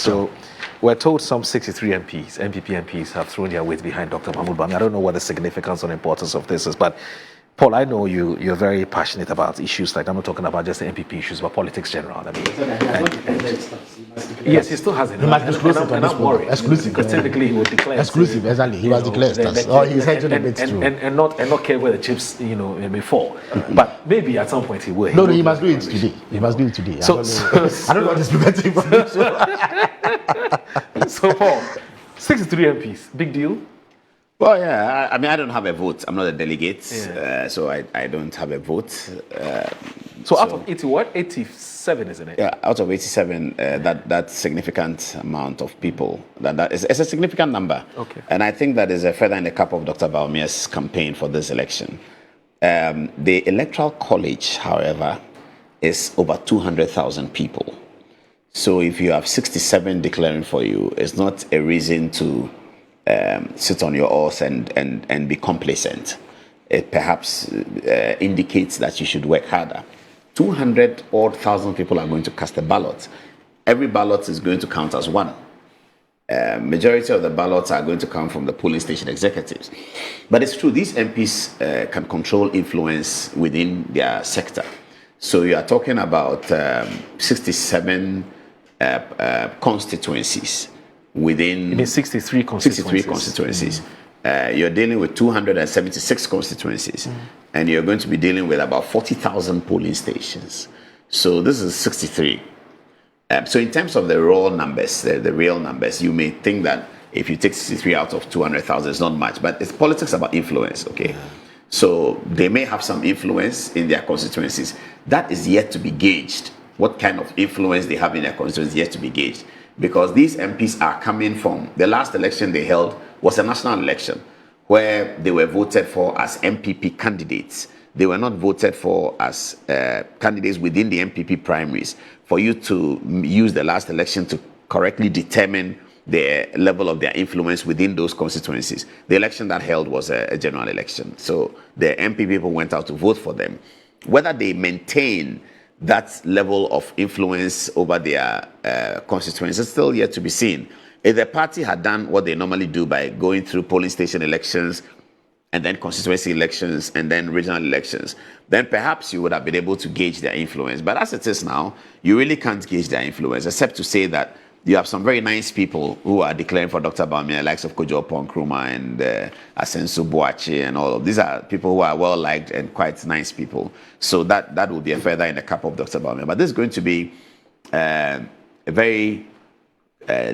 So we're told some 63 MPs, NPP MPs, have thrown their weight behind Dr. Mahmoud Bawumia. I don't know what the significance or importance of this is, but Paul, I know you're very passionate about issues like, I'm not talking about just the NPP issues, but politics general. I mean, yes, he still has it. He must disclose it on this program. Exclusive. Because technically he would declare. Exclusive, exactly. He was declared. He's hedging a bit too. And not care where the chips, may fall. But maybe at some point he will. No, he must do it today. He must do it today. I don't know what this preventing from doing so. So Paul, 63 MPs, big deal? Well, yeah, I mean, I don't have a vote. I'm not a delegate, so I don't have a vote. So out of 80, what? 87, isn't it? Yeah, out of 87, that significant amount of people, it's a significant number. Okay. And I think that is a feather in the cap of Dr. Bawumia's campaign for this election. The Electoral College, however, is over 200,000 people. So if you have 67 declaring for you, it's not a reason to sit on your horse and be complacent. It perhaps indicates that you should work harder. 200,000 people are going to cast a ballot. Every ballot is going to count as one. Majority of the ballots are going to come from the polling station executives. But it's true, these MPs can control influence within their sector. So you are talking about 67 constituencies within... You mean 63 constituencies? 63 constituencies. You're dealing with 276 constituencies, and you're going to be dealing with about 40,000 polling stations. So this is 63. So in terms of the raw numbers, the real numbers, you may think that if you take 63 out of 200,000, it's not much, but it's politics about influence, okay? So they may have some influence in their constituencies. That is yet to be gauged. What kind of influence they have in their constituencies is yet to be gauged. Because these MPs are coming from, the last election they held was a national election where they were voted for as NPP candidates. They were not voted for as candidates within the NPP primaries. For you to use the last election to correctly determine the level of their influence within those constituencies. The election that held was a general election. So the NPP people went out to vote for them. Whether they maintain that level of influence over their constituencies is still yet to be seen. If the party had done what they normally do by going through polling station elections and then constituency elections and then regional elections, then perhaps you would have been able to gauge their influence. But as it is now, you really can't gauge their influence, except to say that you have some very nice people who are declaring for Dr. Bawumia, likes of Kojo Nkrumah and Asensu Boakye and all of these are people who are well liked and quite nice people. So that will be a feather in the cap of Dr. Bawumia. But this is going to be a very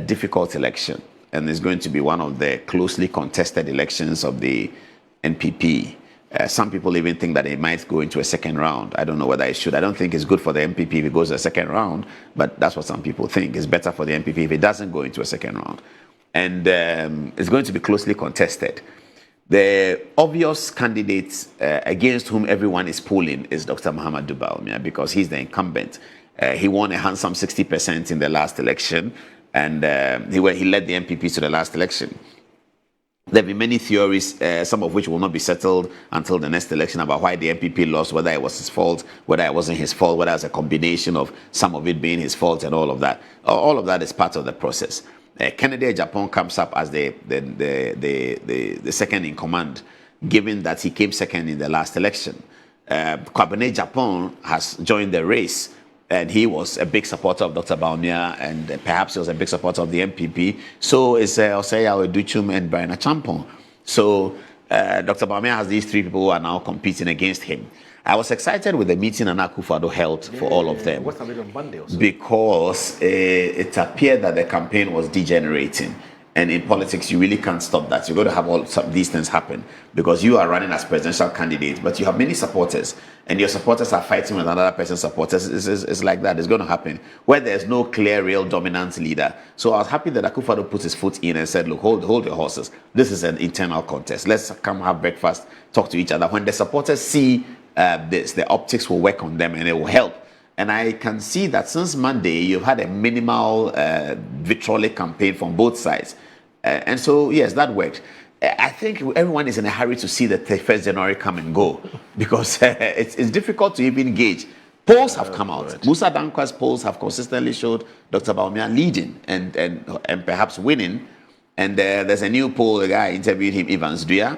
difficult election, and it's going to be one of the closely contested elections of the NPP. Some people even think that it might go into a second round. I don't know whether it should. I don't think it's good for the NPP if it goes to a second round, but that's what some people think. It's better for the NPP if it doesn't go into a second round. And it's going to be closely contested. The obvious candidate against whom everyone is polling is Dr. Mahmoud Bawumia, because he's the incumbent. He won a handsome 60% in the last election, and he led the NPP to the last election. There have been many theories, some of which will not be settled until the next election, about why the NPP lost, whether it was his fault, whether it wasn't his fault, whether it was a combination of some of it being his fault and all of that. All of that is part of the process. Kennedy Japan comes up as the second in command, given that he came second in the last election. Kwabena Japan has joined the race, and he was a big supporter of Dr. Bawumia, and perhaps he was a big supporter of the NPP. So is Osei Aweduchum and Brian Achampong. So Dr. Bawumia has these three people who are now competing against him. I was excited with the meeting Nana Akufo-Addo held for all of them. What's happening on Monday also? Because it appeared that the campaign was degenerating. And in politics, you really can't stop that. You're going to have all these things happen because you are running as presidential candidate, but you have many supporters, and your supporters are fighting with another person's supporters. It's like that. It's going to happen where there's no clear, real dominant leader. So I was happy that Akufo-Addo put his foot in and said, look, hold your horses. This is an internal contest. Let's come have breakfast, talk to each other. When the supporters see this, the optics will work on them and it will help. And I can see that since Monday, you've had a minimal vitriolic campaign from both sides. And so, yes, that worked. I think everyone is in a hurry to see the 1st January come and go because it's difficult to even gauge Polls have come out. Musa Dankwa's polls have consistently showed Dr. Bawumia leading and perhaps winning. And there's a new poll, a guy interviewed him, Evans Dua,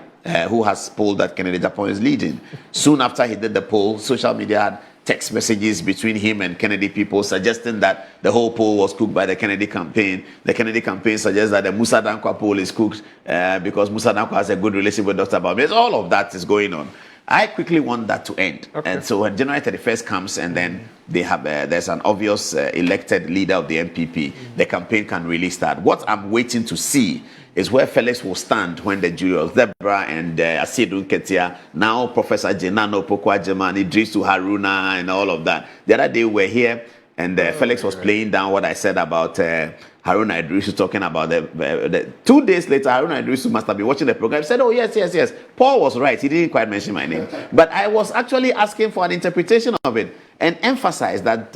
who has polled that Kennedy Japan is leading. Soon after he did the poll, social media had text messages between him and Kennedy people suggesting that the whole poll was cooked by the Kennedy campaign. The Kennedy campaign suggests that the Musa Dankwa poll is cooked because Musa Dankwa has a good relationship with Dr. Bawumia. All of that is going on. I quickly want that to end. Okay. And so when January 31st comes and then they have there's an obvious elected leader of the NPP, the campaign can really start. What I'm waiting to see is where Felix will stand when the jurors, Deborah and Asidu Ketia, now Professor Jenano Pokwa-Jeman, Idrisu Haruna and all of that. The other day we were here and Felix was playing down what I said about Haruna Idrisu talking about the 2 days later, Haruna Idrisu must have been watching the program. He said, oh, yes. Paul was right. He didn't quite mention my name. But I was actually asking for an interpretation of it and emphasize that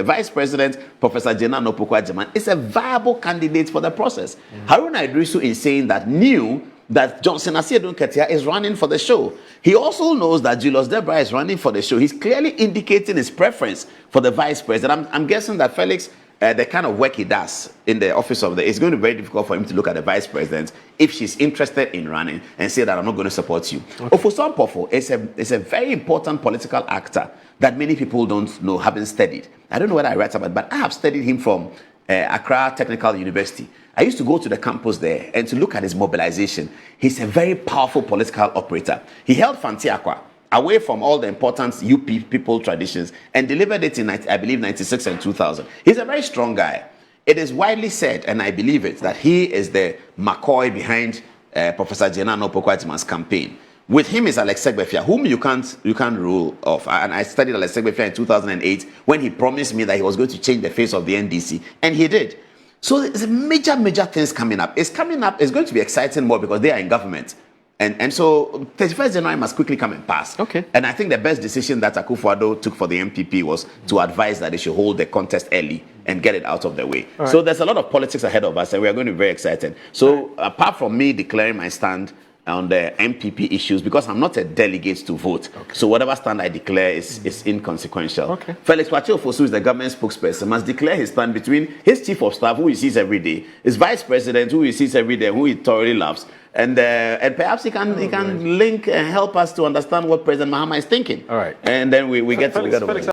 Vice President Professor Jenano Pokwa-Jeman is a viable candidate for the process. Haruna Idrisu is saying that knew that Johnson Asiedun Ketia is running for the show. He also knows that Julius Debra is running for the show. He's clearly indicating his preference for the vice president. I'm guessing that Felix, the kind of work he does in the office of it's going to be very difficult for him to look at the vice president if she's interested in running and say that I'm not going to support you. Okay. Ofosu Ampofo is a very important political actor that many people don't know, haven't studied. I don't know what I write about, but I have studied him from Accra Technical University. I used to go to the campus there and to look at his mobilization. He's a very powerful political operator. He held Fantiakwa away from all the important UP people traditions and delivered it in, I believe, 96 and 2000. He's a very strong guy. It is widely said, and I believe it, that he is the McCoy behind Professor Jenano Pokwa-Jeman's campaign. With him is Alex Segbefia, whom you can't rule off. And I studied Alex Segbefia in 2008 when he promised me that he was going to change the face of the NDC, and he did. So there's major things coming up. It's going to be exciting more because they are in government. And so 31st January must quickly come and pass. Okay. And I think the best decision that Akufo-Addo took for the NPP was to advise that they should hold the contest early and get it out of the way. Right. So there's a lot of politics ahead of us and we are going to be very excited. So apart from me declaring my stand on the NPP issues, because I'm not a delegate to vote. Okay. So whatever stand I declare is inconsequential. Okay. Felix Kwakye-Ofosu is the government spokesperson, must declare his stand between his chief of staff, who he sees every day, his vice president, who he sees every day, who he thoroughly loves, and perhaps he can link and help us to understand what President Mahama is thinking. All right. And then we get to